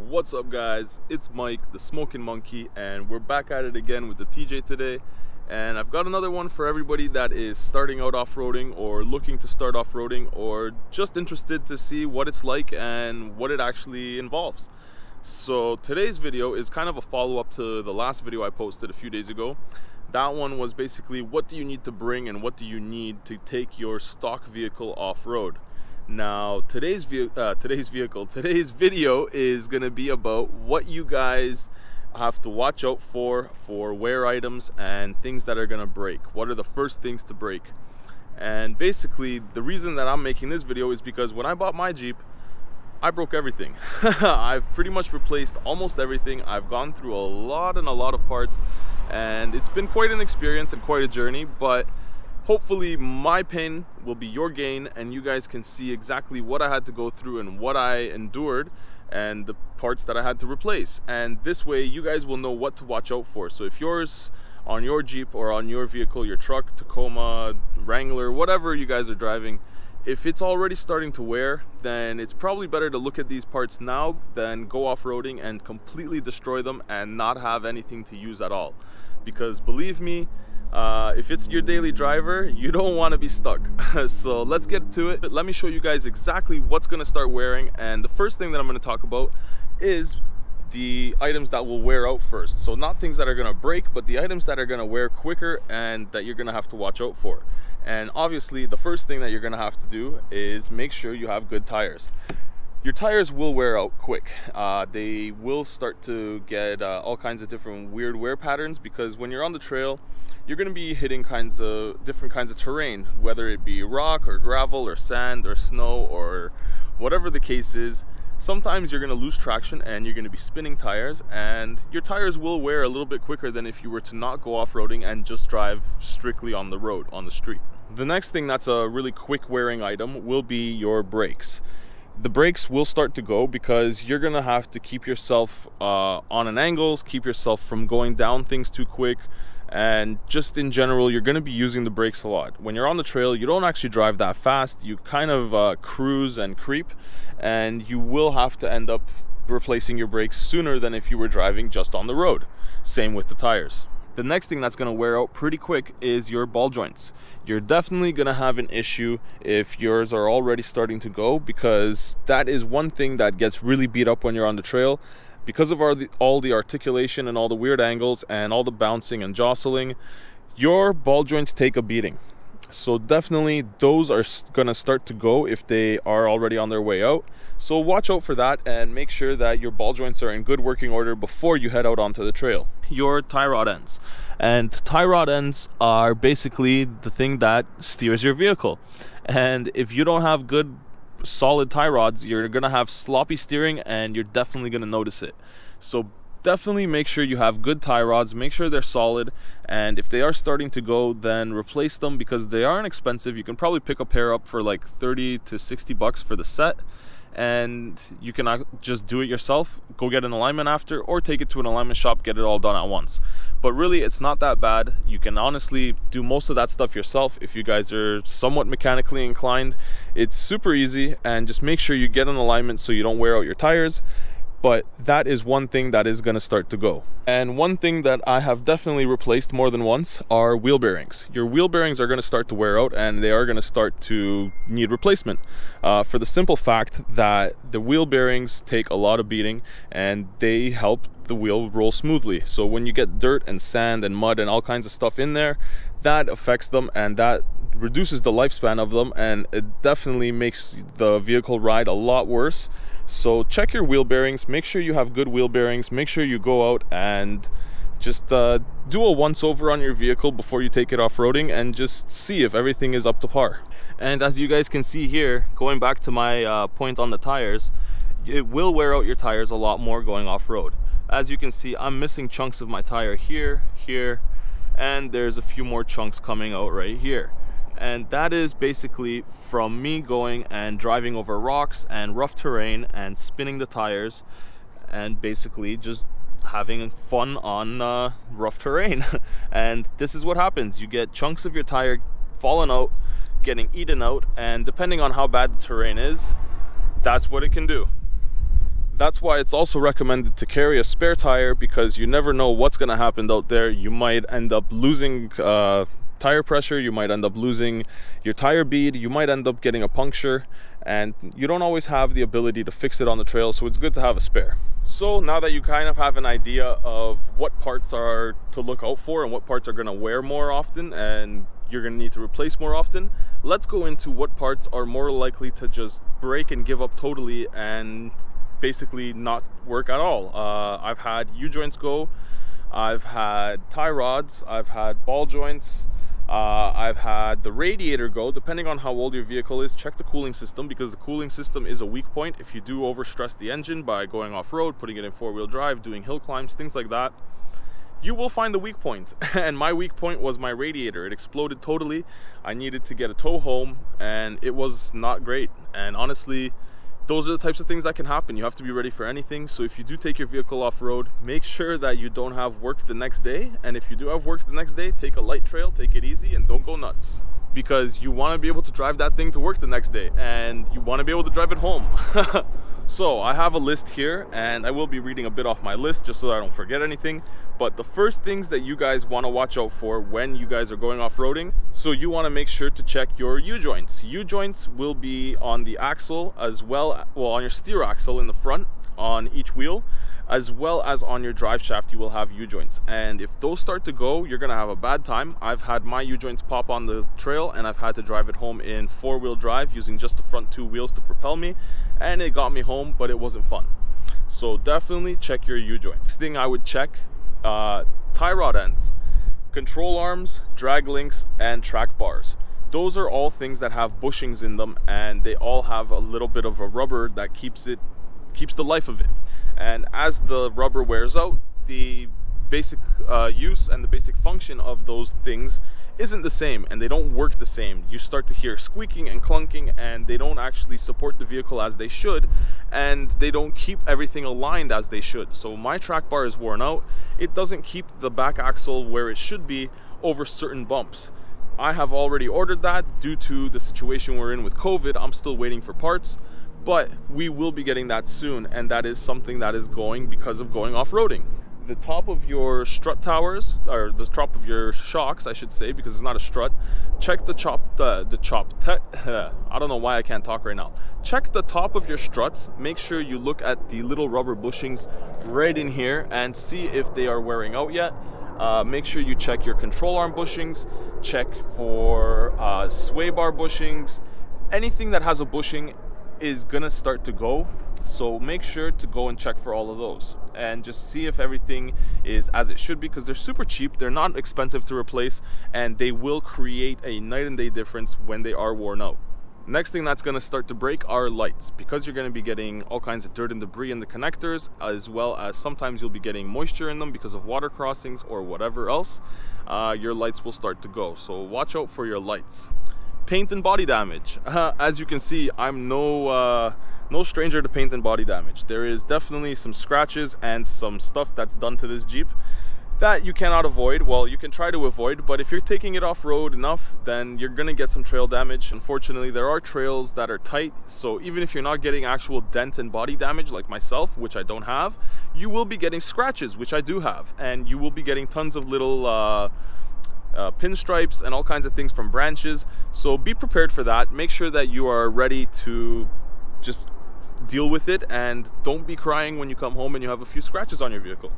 What's up guys, it's Mike, the Smokin Monkey, and we're back at it again with the TJ today. And I've got another one for everybody that is starting out off-roading or looking to start off-roading or just interested to see what it's like and what it actually involves. So today's video is kind of a follow-up to the last video I posted a few days ago. That one was basically what do you need to bring and what do you need to take your stock vehicle off-road. Now today's video is going to be about what you guys have to watch out for wear items and things that are going to break. What are the first things to break? And basically the reason that I'm making this video is because when I bought my Jeep, I broke everything. I've pretty much replaced almost everything. I've gone through a lot of parts, and it's been quite an experience and quite a journey, but hopefully my pain will be your gain and you guys can see exactly what I had to go through and what I endured and the parts that I had to replace. And this way you guys will know what to watch out for. So if yours on your Jeep or on your vehicle, your truck, Tacoma, Wrangler, whatever you guys are driving, if it's already starting to wear, then it's probably better to look at these parts now than go off-roading and completely destroy them and not have anything to use at all. Because believe me, if it's your daily driver, you don't want to be stuck. So let's get to it. Let me show you guys exactly what's going to start wearing, and the first thing that I'm going to talk about is the items that will wear out first. So not things that are going to break, but the items that are going to wear quicker and that you're going to have to watch out for. And obviously the first thing that you're going to have to do is make sure you have good tires. Your tires will wear out quick. They will start to get all kinds of different weird wear patterns, because when you're on the trail, you're going to be hitting different kinds of terrain, whether it be rock or gravel or sand or snow or whatever the case is. Sometimes you're going to lose traction and you're going to be spinning tires, and your tires will wear a little bit quicker than if you were to not go off-roading and just drive strictly on the road, on the street. The next thing that's a really quick wearing item will be your brakes. The brakes will start to go because you're gonna have to keep yourself on an angle, keep yourself from going down things too quick, and just in general you're gonna be using the brakes a lot. When you're on the trail, you don't actually drive that fast, you kind of cruise and creep, and you will have to end up replacing your brakes sooner than if you were driving just on the road. Same with the tires. The next thing that's going to wear out pretty quick is your ball joints. You're definitely going to have an issue if yours are already starting to go, because that is one thing that gets really beat up when you're on the trail. Because of all the articulation and all the weird angles and all the bouncing and jostling, your ball joints take a beating. So definitely those are going to start to go if they are already on their way out. So watch out for that and make sure that your ball joints are in good working order before you head out onto the trail. Your tie rod ends. And tie rod ends are basically the thing that steers your vehicle. And if you don't have good solid tie rods, you're going to have sloppy steering and you're definitely going to notice it. So definitely make sure you have good tie rods, make sure they're solid, and if they are starting to go, then replace them, because they aren't expensive. You can probably pick a pair up for like 30 to 60 bucks for the set, and you can just do it yourself, go get an alignment after, or take it to an alignment shop, get it all done at once. But really it's not that bad. You can honestly do most of that stuff yourself if you guys are somewhat mechanically inclined. It's super easy, and just make sure you get an alignment so you don't wear out your tires. But that is one thing that is going to start to go. And one thing that I have definitely replaced more than once are wheel bearings. Your wheel bearings are going to start to wear out, and they are going to start to need replacement, for the simple fact that the wheel bearings take a lot of beating and they help the wheel roll smoothly. So when you get dirt and sand and mud and all kinds of stuff in there, that affects them and that reduces the lifespan of them, and it definitely makes the vehicle ride a lot worse. So check your wheel bearings, make sure you have good wheel bearings, make sure you go out and just do a once over on your vehicle before you take it off-roading and just see if everything is up to par. And as you guys can see here, going back to my point on the tires, it will wear out your tires a lot more going off-road. As you can see, I'm missing chunks of my tire here, here, and there's a few more chunks coming out right here. And that is basically from me going and driving over rocks and rough terrain and spinning the tires and basically just having fun on rough terrain. And this is what happens. You get chunks of your tire falling out, getting eaten out, and depending on how bad the terrain is, that's what it can do. That's why it's also recommended to carry a spare tire, because you never know what's going to happen out there. You might end up losing tire pressure, you might end up losing your tire bead, you might end up getting a puncture, and you don't always have the ability to fix it on the trail, so it's good to have a spare. So now that you kind of have an idea of what parts are to look out for and what parts are going to wear more often and you're going to need to replace more often, let's go into what parts are more likely to just break and give up totally and basically not work at all. I've had U-joints go, I've had tie rods, I've had ball joints, I've had the radiator go. Depending on how old your vehicle is, check the cooling system, because the cooling system is a weak point. If you do overstress the engine by going off-road, putting it in four-wheel drive, doing hill climbs, things like that, you will find the weak point. And my weak point was my radiator. It exploded totally. I needed to get a tow home and it was not great. And honestly, those are the types of things that can happen. You have to be ready for anything. So if you do take your vehicle off-road, make sure that you don't have work the next day. And if you do have work the next day, take a light trail, take it easy, and don't go nuts. Because you want to be able to drive that thing to work the next day, and you want to be able to drive it home. So I have a list here, and I will be reading a bit off my list just so that I don't forget anything. But the first things that you guys want to watch out for when you guys are going off-roading, so you want to make sure to check your U-joints. U-joints will be on the axle as well, on your steer axle in the front on each wheel, as well as on your drive shaft. You will have U-joints, and if those start to go, you're gonna have a bad time. I've had my U-joints pop on the trail, and I've had to drive it home in four-wheel drive using just the front two wheels to propel me, and it got me home, but it wasn't fun. So definitely check your U-joints. Thing I would check, tie rod ends, control arms, drag links, and track bars. Those are all things that have bushings in them, and they all have a little bit of a rubber that keeps the life of it. And as the rubber wears out, the basic use and the basic function of those things isn't the same, and they don't work the same. You start to hear squeaking and clunking, and they don't actually support the vehicle as they should, and they don't keep everything aligned as they should. So my track bar is worn out. It doesn't keep the back axle where it should be over certain bumps. I have already ordered that due to the situation we're in with COVID. I'm still waiting for parts, but we will be getting that soon, and that is something that is going because of going off-roading. The top of your strut towers, or the top of your shocks, I should say, because it's not a strut. Check I don't know why I can't talk right now. Check the top of your struts. Make sure you look at the little rubber bushings right in here and see if they are wearing out yet. Make sure you check your control arm bushings. Check for sway bar bushings. Anything that has a bushing is gonna start to go, so make sure to go and check for all of those and just see if everything is as it should be, because they're super cheap, they're not expensive to replace, and they will create a night and day difference when they are worn out. Next thing that's going to start to break are lights, because you're going to be getting all kinds of dirt and debris in the connectors, as well as sometimes you'll be getting moisture in them because of water crossings or whatever else. Your lights will start to go, so watch out for your lights. Paint and body damage. As you can see, I'm no stranger to paint and body damage. There is definitely some scratches and some stuff that's done to this Jeep that you cannot avoid. Well, you can try to avoid, but if you're taking it off-road enough, then you're gonna get some trail damage. Unfortunately, there are trails that are tight, so even if you're not getting actual dents and body damage like myself, which I don't have, you will be getting scratches, which I do have, and you will be getting tons of little pinstripes and all kinds of things from branches. So be prepared for that. Make sure that you are ready to just deal with it, and don't be crying when you come home and you have a few scratches on your vehicle.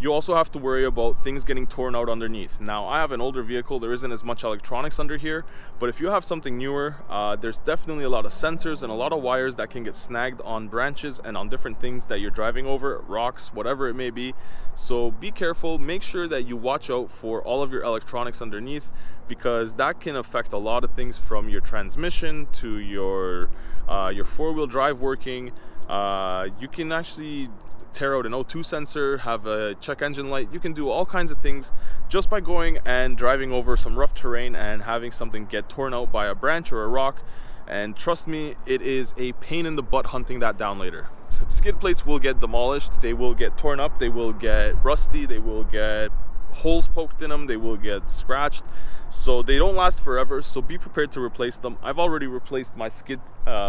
You also have to worry about things getting torn out underneath. Now, I have an older vehicle, there isn't as much electronics under here, but if you have something newer, there's definitely a lot of sensors and a lot of wires that can get snagged on branches and on different things that you're driving over, rocks, whatever it may be. So be careful, make sure that you watch out for all of your electronics underneath, because that can affect a lot of things, from your transmission to your four-wheel drive working. You can actually tear out an O2 sensor, have a check engine light. You can do all kinds of things just by going and driving over some rough terrain and having something get torn out by a branch or a rock. And trust me, it is a pain in the butt hunting that down later. Skid plates will get demolished, they will get torn up, they will get rusty, they will get holes poked in them, they will get scratched, so they don't last forever. So be prepared to replace them. I've already replaced my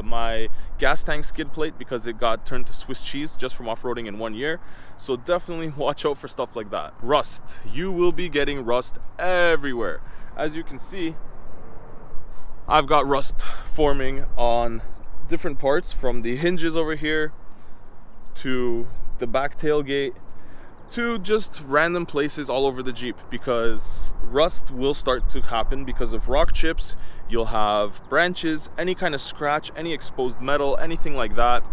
my gas tank skid plate because it got turned to Swiss cheese just from off-roading in 1 year. So definitely watch out for stuff like that. Rust, you will be getting rust everywhere. As you can see, I've got rust forming on different parts, from the hinges over here to the back tailgate to just random places all over the Jeep, because rust will start to happen because of rock chips. You'll have branches, any kind of scratch, any exposed metal, anything like that,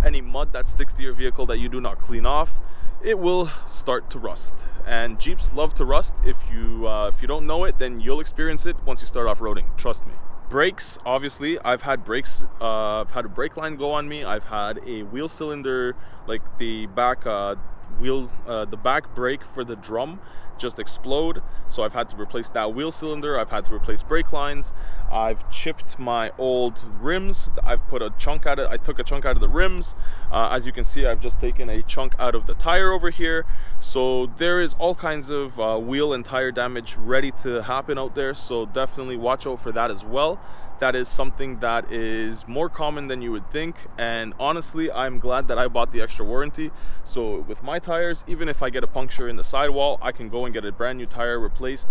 any mud that sticks to your vehicle that you do not clean off, it will start to rust. And Jeeps love to rust. If you don't know it, then you'll experience it once you start off-roading, trust me. Brakes, obviously, I've had brakes, I've had a brake line go on me. I've had a wheel cylinder, like the back the back brake for the drum just explode, so I've had to replace that wheel cylinder. I've had to replace brake lines. I've chipped my old rims. I've put a chunk out of I took a chunk out of the rims. As you can see, I've just taken a chunk out of the tire over here. So there is all kinds of wheel and tire damage ready to happen out there, so definitely watch out for that as well. That is something that is more common than you would think, and honestly, I'm glad that I bought the extra warranty. So with my tires, even if I get a puncture in the sidewall, I can go and get a brand new tire replaced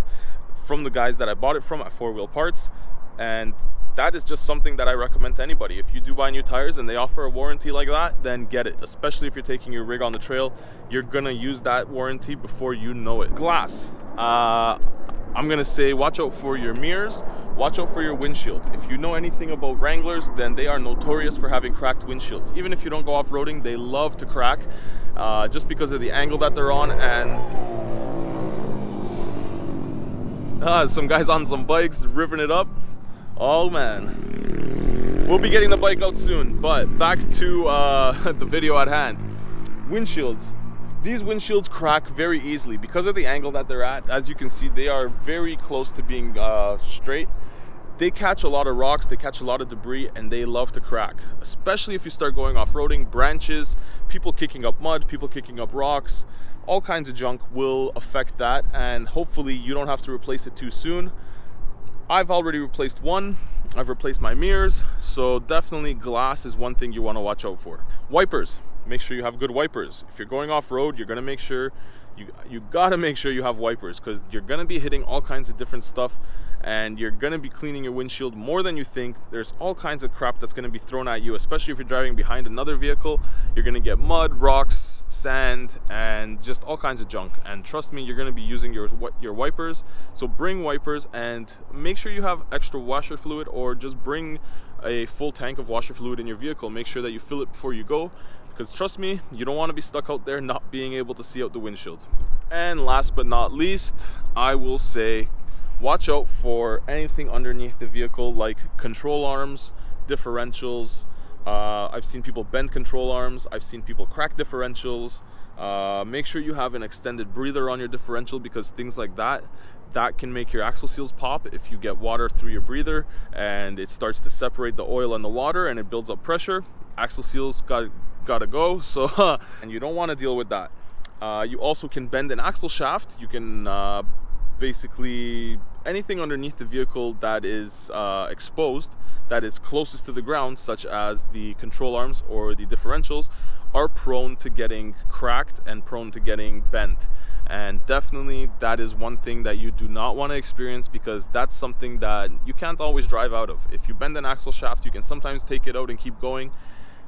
from the guys that I bought it from at 4-Wheel Parts. And that is just something that I recommend to anybody. If you do buy new tires and they offer a warranty like that, then get it. Especially if you're taking your rig on the trail, you're gonna use that warranty before you know it. Glass. I'm gonna say watch out for your mirrors, watch out for your windshield. If you know anything about Wranglers, then they are notorious for having cracked windshields. Even if you don't go off-roading, they love to crack just because of the angle that they're on. And some guys on some bikes ripping it up. Oh man, we'll be getting the bike out soon. But back to the video at hand. Windshields. These windshields crack very easily because of the angle that they're at. As you can see, they are very close to being straight. They catch a lot of rocks, they catch a lot of debris, and they love to crack. Especially if you start going off-roading, branches, people kicking up mud, people kicking up rocks, all kinds of junk will affect that, and hopefully you don't have to replace it too soon. I've already replaced one. I've replaced my mirrors, so definitely glass is one thing you want to watch out for. Wipers. Make sure you have good wipers. If you're going off-road, you're gonna make sure you gotta make sure you have wipers, because you're gonna be hitting all kinds of different stuff, and you're gonna be cleaning your windshield more than you think. There's all kinds of crap that's gonna be thrown at you, especially if you're driving behind another vehicle. You're gonna get mud, rocks, sand, and just all kinds of junk. And trust me, you're gonna be using your wipers. So bring wipers, and make sure you have extra washer fluid, or just bring a full tank of washer fluid in your vehicle. Make sure that you fill it before you go, because trust me, you don't want to be stuck out there not being able to see out the windshield. And last but not least, I will say watch out for anything underneath the vehicle, like control arms, differentials. I've seen people bend control arms, I've seen people crack differentials. Make sure you have an extended breather on your differential, because things like that can make your axle seals pop if you get water through your breather and it starts to separate the oil and the water and it builds up pressure. Axle seals gotta go, so and you don't want to deal with that. You also can bend an axle shaft. You can basically anything underneath the vehicle that is exposed, that is closest to the ground, such as the control arms or the differentials, are prone to getting cracked and prone to getting bent. And definitely that is one thing that you do not want to experience, because that's something that you can't always drive out of. If you bend an axle shaft, you can sometimes take it out and keep going,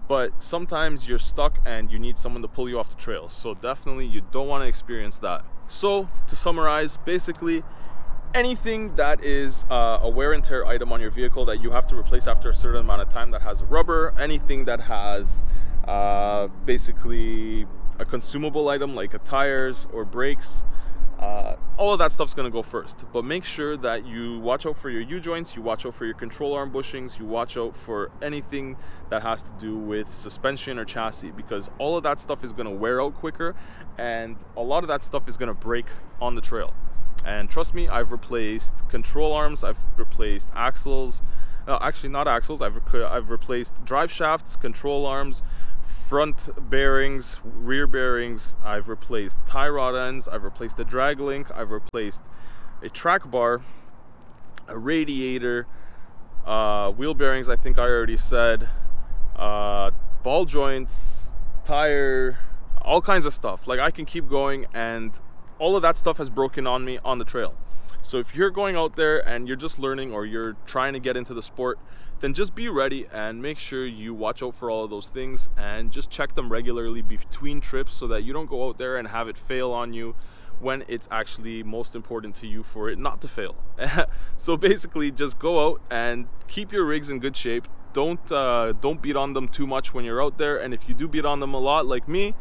but sometimes you're stuck and you need someone to pull you off the trail. So definitely you don't want to experience that. So to summarize, basically anything that is a wear and tear item on your vehicle that you have to replace after a certain amount of time, that has rubber, anything that has basically a consumable item like tires or brakes, all of that stuff's gonna go first. But make sure that you watch out for your U-joints, you watch out for your control arm bushings, you watch out for anything that has to do with suspension or chassis, because all of that stuff is gonna wear out quicker, and a lot of that stuff is gonna break on the trail. And trust me, I've replaced control arms, I've replaced axles, actually not axles, I've replaced drive shafts, control arms, front bearings, rear bearings. I've replaced tie rod ends, I've replaced a drag link, I've replaced a track bar, a radiator, wheel bearings I think I already said, ball joints, tire, all kinds of stuff. Like, I can keep going, and all of that stuff has broken on me on the trail. So if you're going out there and you're just learning, or you're trying to get into the sport, then just be ready and make sure you watch out for all of those things, and just check them regularly between trips so that you don't go out there and have it fail on you when it's actually most important to you for it not to fail. So basically, just go out and keep your rigs in good shape. Don't beat on them too much when you're out there, and if you do beat on them a lot like me,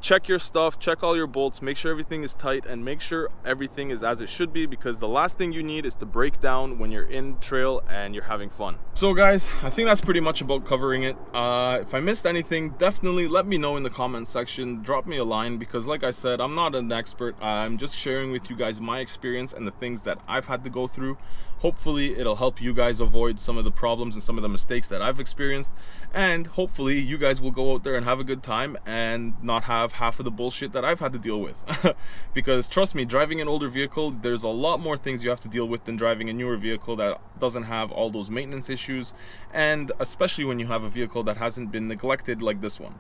check your stuff, check all your bolts, make sure everything is tight, and make sure everything is as it should be, because the last thing you need is to break down when you're in trail and you're having fun. So guys, I think that's pretty much about covering it. If I missed anything, definitely let me know in the comment section. Drop me a line, because like I said, I'm not an expert. I'm just sharing with you guys my experience and the things that I've had to go through. Hopefully it'll help you guys avoid some of the problems and some of the mistakes that I've experienced, and hopefully you guys will go out there and have a good time and not have half of the bullshit that I've had to deal with. Because trust me, driving an older vehicle, there's a lot more things you have to deal with than driving a newer vehicle that doesn't have all those maintenance issues, and especially when you have a vehicle that hasn't been neglected like this one.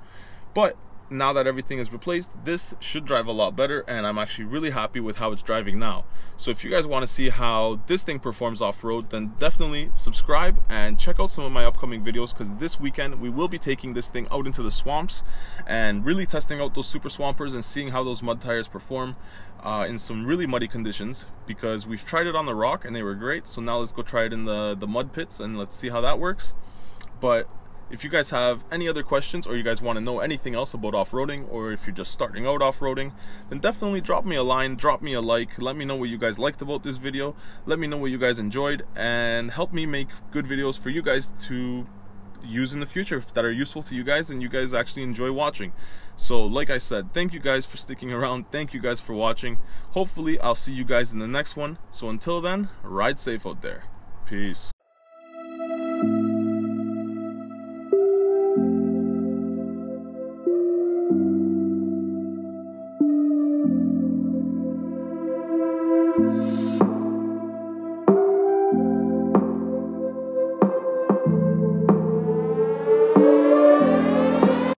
But now that everything is replaced, this should drive a lot better, and I'm actually really happy with how it's driving now. So if you guys want to see how this thing performs off-road, then definitely subscribe and check out some of my upcoming videos, because this weekend we will be taking this thing out into the swamps and really testing out those super swampers and seeing how those mud tires perform in some really muddy conditions, because we've tried it on the rock and they were great. So now let's go try it in the mud pits and let's see how that works. But if you guys have any other questions, or you guys want to know anything else about off-roading, or if you're just starting out off-roading, then definitely drop me a line, drop me a like, let me know what you guys liked about this video, let me know what you guys enjoyed, and help me make good videos for you guys to use in the future that are useful to you guys and you guys actually enjoy watching. So like I said, thank you guys for sticking around, thank you guys for watching. Hopefully I'll see you guys in the next one. So until then, ride safe out there. Peace.